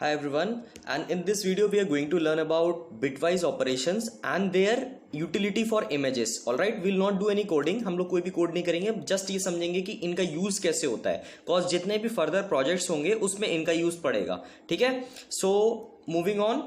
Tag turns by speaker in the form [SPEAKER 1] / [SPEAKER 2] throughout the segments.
[SPEAKER 1] Hi everyone, and in this video we are going to learn about bitwise operations and their utility for images. Alright, we'll not do any coding. हम लोग कोई भी code नहीं करेंगे, just ये समझेंगे कि इनका यूज कैसे होता है, cause जितने भी फर्दर प्रोजेक्ट्स होंगे उसमें इनका यूज पड़ेगा. ठीक है, so moving on.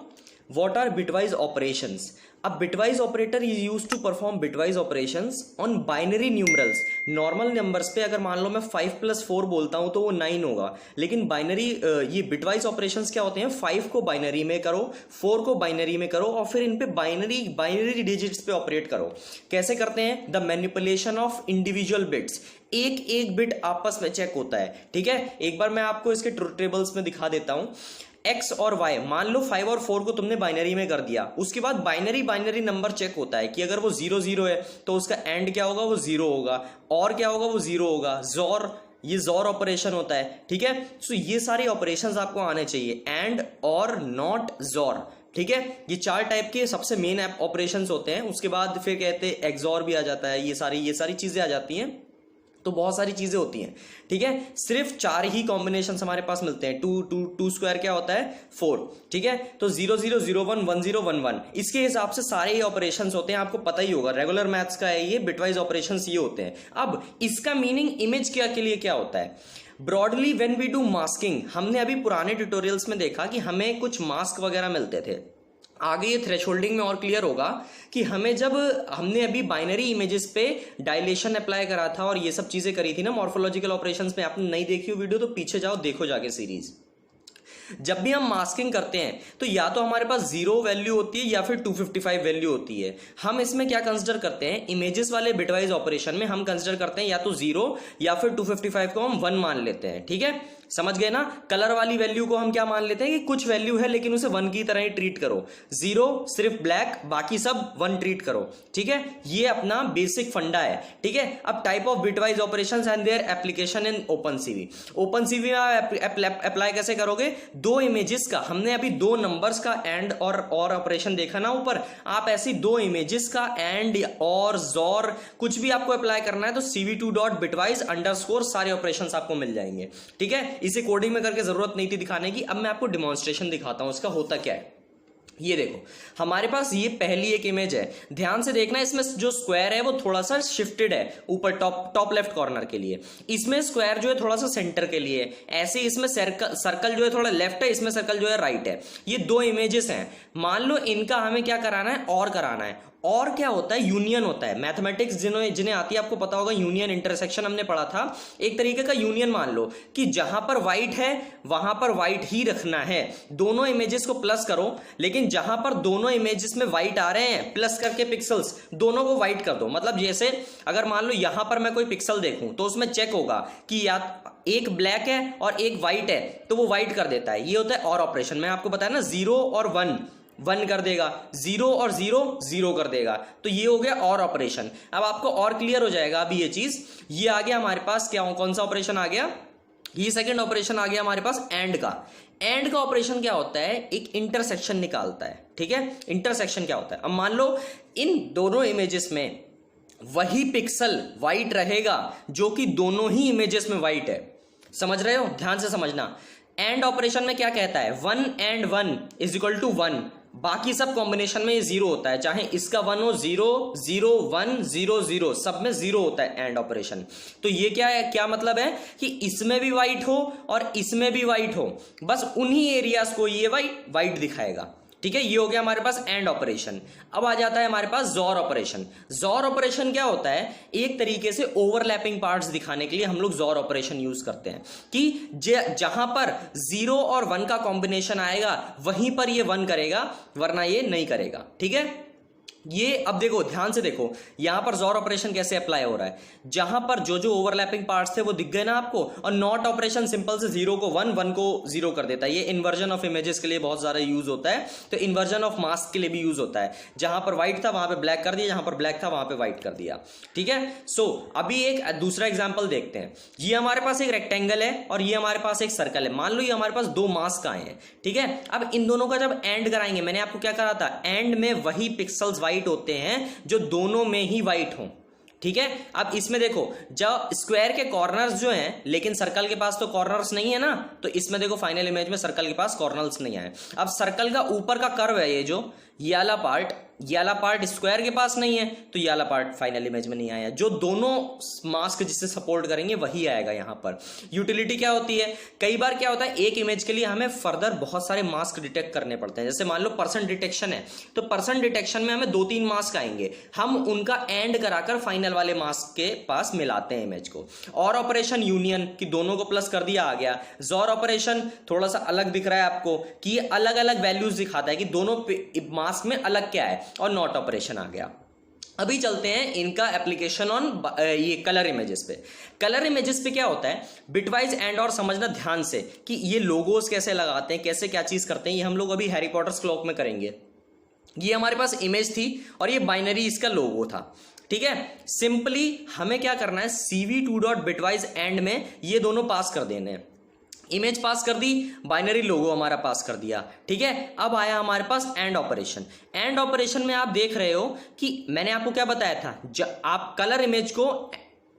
[SPEAKER 1] What are bitwise operations? A bitwise operator is used to perform bitwise operations on binary numerals. Normal numbers पे अगर मान लो मैं 5+4 बोलता हूं तो वो 9 होगा, लेकिन बाइनरी ये बिटवाइज ऑपरेशंस क्या होते हैं, 5 को बाइनरी में करो, 4 को बाइनरी में करो और फिर इन पे बाइनरी डिजिट्स पे ऑपरेट करो. कैसे करते हैं? The manipulation of individual bits. एक एक बिट आपस में चेक होता है. ठीक है, एक बार मैं आपको इसके ट्रुथ टेबल्स में दिखा देता हूं. X और Y, मान लो 5 और 4 को तुमने बाइनरी में कर दिया, उसके बाद बाइनरी नंबर चेक होता है कि अगर वो 0 है तो उसका एंड क्या होगा, वो 0 होगा, और क्या होगा, वो 0 होगा. जोर, ये जोर ऑपरेशन होता है. ठीक है, सो ये सारे ऑपरेशंस आपको आने चाहिए. एंड, और, नॉट, जोर. ठीक है, ये 4 टाइप के सबसे मेन ऑपरेशंस होते हैं. उसके बाद फिर कहते हैं XOR भी आ जाता है. ये सारी चीजें आ जाती हैं, तो बहुत सारी चीजें होती हैं. ठीक है, सिर्फ 4 ही कॉम्बिनेशन हमारे पास मिलते हैं. 2 स्क्वायर क्या होता है, 4. ठीक है, तो 0 0 0 1 1 0 1 1, इसके हिसाब से सारे ये ऑपरेशंस होते हैं. आपको पता ही होगा, रेगुलर मैथ्स का है ये. बिटवाइज ऑपरेशंस ये होते हैं. अब इसका मीनिंग इमेज के लिए क्या होता है? Broadly when we do masking, हमने अभी पुराने ट्यूटोरियल्स में देखा कि हमें कुछ मास्क वगैरह मिलते थे. आगे ये थ्रेशोल्डिंग में और क्लियर होगा कि हमें जब हमने अभी बाइनरी इमेजेस पे डायलेशन अप्लाई करा था और ये सब चीजें करी थी ना मॉर्फोलॉजिकल ऑपरेशंस में. आपने नहीं देखी हो वीडियो तो पीछे जाओ, देखो जाके सीरीज. जब भी हम मास्किंग करते हैं तो या तो हमारे पास 0 वैल्यू होती है या फिर 255 वैल्यू होती है. हम इसमें क्या कंसीडर करते हैं, इमेजेस वाले बिटवाइज ऑपरेशन में हम कंसीडर करते हैं या तो 0 या फिर 255 को हम 1 मान लेते हैं. ठीक है, समझ गए ना. कलर वाली वैल्यू को हम क्या मान लेते हैं कि कुछ वैल्यू है लेकिन उसे 1 की तरह ही ट्रीट करो. 0 सिर्फ ब्लैक, बाकी सब 1 ट्रीट करो. ठीक है, ये अपना बेसिक फंडा है. ठीक है, अब type of bitwise operations and their application in OpenCV. OpenCV में अप्लाई कैसे करोगे? 2 इमेजेस का, हमने अभी 2 नंबर्स का एंड और ऑपरेशन देखा ना ऊपर. आप ऐसी 2 इमेजेस का एंड और जोर कुछ भी आपको अप्लाई करना है तो cv2.bitwise_ सारे ऑपरेशंस आपको मिल जाएंगे. ठीक है, इसे कोडिंग में करके जरूरत नहीं थी दिखाने की. अब मैं आपको डेमोन्स्ट्रेशन दिखाता हूं इसका होता क्या है. ये देखो, हमारे पास ये पहली एक इमेज है. ध्यान से देखना, इसमें जो स्क्वायर है वो थोड़ा सा शिफ्टेड है ऊपर टॉप लेफ्ट कॉर्नर के लिए. इसमें स्क्वायर जो है थोड़ा सा सेंटर के लिए. ऐसे इसमें सर्कल जो है थोड़ा लेफ्ट है, इसमें सर्कल जो है राइट है. ये 2 इमेजेस हैं. मान लो इनका हमें क्या कराना है, और कराना है. और क्या होता है, यूनियन होता है. मैथमेटिक्स जिन्हें आती है आपको पता होगा, यूनियन इंटरसेक्शन हमने पढ़ा था. एक तरीके का यूनियन मान लो कि जहां पर व्हाइट है वहां पर व्हाइट ही रखना है. दोनों इमेजेस को प्लस करो, लेकिन जहां पर दोनों इमेजेस में व्हाइट आ रहे हैं प्लस करके पिक्सल्स, दोनों को व्हाइट कर दो. मतलब जैसे अगर मान लो यहां पर मैं कोई पिक्सल देखूं तो उसमें चेक होगा कि या एक ब्लैक है और एक व्हाइट है तो वो व्हाइट कर देता है. ये होता है और ऑपरेशन. मैं आपको बताया ना, 0 और 1 कर देगा, 0 और 0 कर देगा. तो ये हो गया और ऑपरेशन. अब आपको और क्लियर हो जाएगा अभी ये चीज. ये आ गया हमारे पास क्या, कौन सा ऑपरेशन आ गया, ये सेकंड ऑपरेशन आ गया हमारे पास एंड का. एंड का ऑपरेशन क्या होता है, एक इंटरसेक्शन निकालता है. ठीक है, इंटरसेक्शन क्या होता है. अब मान लो इन दोनों इमेजेस में वही पिक्सल व्हाइट रहेगा जो कि दोनों ही इमेजेस में व्हाइट है. समझ रहे हो, ध्यान से समझना. एंड ऑपरेशन में क्या कहता है, 1 and 1 = 1. बाकी सब कॉम्बिनेशन में ये 0 होता है, चाहे इसका 1 हो, 0 0 1 0 0, सब में 0 होता है एंड ऑपरेशन. तो ये क्या है, क्या मतलब है कि इसमें भी व्हाइट हो और इसमें भी व्हाइट हो, बस उन्हीं एरियाज को ये व्हाइट दिखाएगा. ठीक है, ये हो गया हमारे पास एंड ऑपरेशन. अब आ जाता है हमारे पास जोर ऑपरेशन. जोर ऑपरेशन क्या होता है, एक तरीके से ओवरलैपिंग पार्ट्स दिखाने के लिए हम लोग जोर ऑपरेशन यूज करते हैं कि जहां पर 0 और 1 का कॉम्बिनेशन आएगा वहीं पर ये 1 करेगा, वरना ये नहीं करेगा. ठीक है, ये अब देखो, ध्यान से देखो, यहां पर जोर ऑपरेशन कैसे अप्लाई हो रहा है. जहां पर जो ओवरलैपिंग पार्ट्स थे वो दिख गए ना आपको. और नॉट ऑपरेशन सिंपल से 0 को 1 1 को 0 कर देता है. ये इन्वर्जन ऑफ इमेजेस के लिए बहुत ज्यादा यूज होता है. तो इन्वर्जन ऑफ मास्क के लिए भी यूज होता है. जहां पर व्हाइट था वहां पे ब्लैक कर दिया, जहां पर ब्लैक था वहां पे व्हाइट कर दिया. ठीक है, सो अभी एक दूसरा एग्जाम्पल देखते हैं. ये हमारे पास एक रेक्टेंगल है और ये हमारे पास एक सर्कल है. मान लो ये हमारे पास 2 मास्क आए हैं. ठीक है, अब इन दोनों का जब एंड कराएंगे, मैंने आपको क्या करा था, एंड में वही पिक्सल्स व्हाइट होते हैं जो दोनों में ही व्हाइट हो. ठीक है। अब इसमें देखो, जब स्क्वायर के कॉर्नर्स जो हैं, लेकिन सर्कल के पास तो कॉर्नर्स नहीं है ना, तो इसमें देखो फाइनल इमेज में सर्कल के पास कॉर्नर्स नहीं आए। अब सर्कल का ऊपर का कर्व है ये जो ये वाला पार्ट स्क्वायर के पास नहीं है, तो ये वाला पार्ट फाइनल इमेज में नहीं आया। जो दोनों मास्क जिससे सपोर्ट करेंगे वही आएगा यहां पर। यूटिलिटी क्या होती है, कई बार क्या होता है एक इमेज के लिए हमें फर्दर बहुत सारे मास्क डिटेक्ट करने पड़ते हैं। जैसे मान लो पर्सन डिटेक्शन है, तो पर्सन डिटेक्शन में हमें 2-3 मास्क आएंगे, हम उनका एंड कराकर फाइनल वाले मास्क के पास मिलाते हैं इमेज को। और ऑपरेशन यूनियन कि दोनों को प्लस कर दिया, आ गया। जॉर ऑपरेशन थोड़ा सा अलग दिख रहा है आपको कि अलग अलग वैल्यूज दिखाता है कि दोनों मास्क में अलग क्या है। और नॉट ऑपरेशन आ गया। अभी चलते हैं इनका एप्लीकेशन ऑन ये कलर इमेजेस पे। कलर इमेजेस पे क्या होता है, बिटवाइज एंड और समझना ध्यान से कि ये लोगोस कैसे लगाते हैं, कैसे क्या चीज करते हैं, ये हम लोग अभी हैरी पॉटर्स क्लॉक में करेंगे। ये हमारे पास इमेज थी और ये बाइनरी इसका लोगो था, ठीक है। सिंपली हमें क्या करना है, cv2.bitwise एंड में ये दोनों पास कर देने हैं। इमेज पास कर दी, बाइनरी लोगो हमारा पास कर दिया, ठीक है। अब आया हमारे पास एंड ऑपरेशन। एंड ऑपरेशन में आप देख रहे हो कि मैंने आपको क्या बताया था, आप कलर इमेज को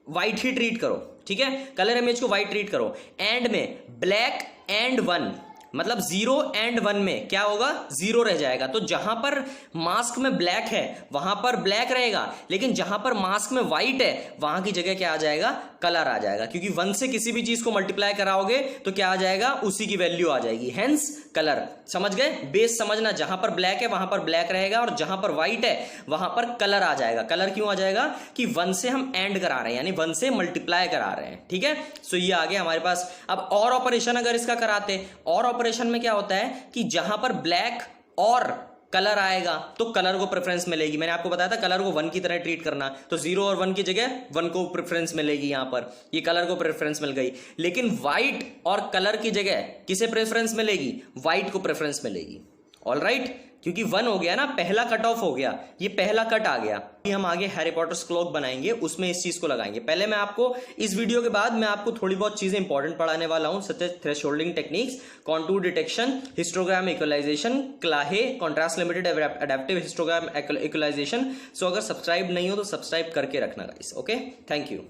[SPEAKER 1] व्हाइट ही ट्रीट करो, ठीक है। कलर इमेज को व्हाइट ट्रीट करो। एंड में ब्लैक एंड 1 मतलब 0 एंड 1 में क्या होगा, 0 रह जाएगा। तो जहां पर मास्क में ब्लैक है वहां पर ब्लैक रहेगा, लेकिन जहां पर मास्क में व्हाइट है वहां की जगह क्या आ जाएगा, कलर आ जाएगा। क्योंकि 1 से किसी भी चीज को मल्टीप्लाई कराओगे तो क्या आ जाएगा, उसी की वैल्यू आ जाएगी, हेंस कलर। समझ गए, बेस समझना, जहां पर ब्लैक है वहां पर ब्लैक रहेगा और जहां पर व्हाइट है वहां पर कलर आ जाएगा। कलर क्यों आ जाएगा कि 1 से हम एंड करा रहे हैं, यानी 1 से मल्टीप्लाई करा रहे हैं, ठीक है। सो ये आ गया हमारे पास। अब और ऑपरेशन अगर इसका कराते, और ऑपरेशन में क्या होता है कि जहां पर ब्लैक और कलर आएगा तो कलर को प्रेफरेंस मिलेगी। मैंने आपको बताया था कलर को 1 की तरह ट्रीट करना, तो 0 और 1 की जगह 1 को प्रेफरेंस मिलेगी। यहां पर ये कलर को प्रेफरेंस मिल गई, लेकिन व्हाइट और कलर की जगह किसे प्रेफरेंस मिलेगी, व्हाइट को प्रेफरेंस मिलेगी। ऑलराइट, क्योंकि 1 हो गया ना, पहला कट ऑफ हो गया, ये पहला कट आ गया। हम आगे हैरी पॉटर्स क्लॉक बनाएंगे, उसमें इस चीज को लगाएंगे। पहले मैं आपको इस वीडियो के बाद मैं आपको थोड़ी बहुत चीजें इंपॉर्टेंट पढ़ाने वाला हूं, such as thresholding techniques, contour detection, histogram equalization, क्लाहे, contrast limited adaptive histogram equalization. So अगर सब्सक्राइब नहीं हो तो सब्सक्राइब करके रखना गाइस, ओके। Thank you.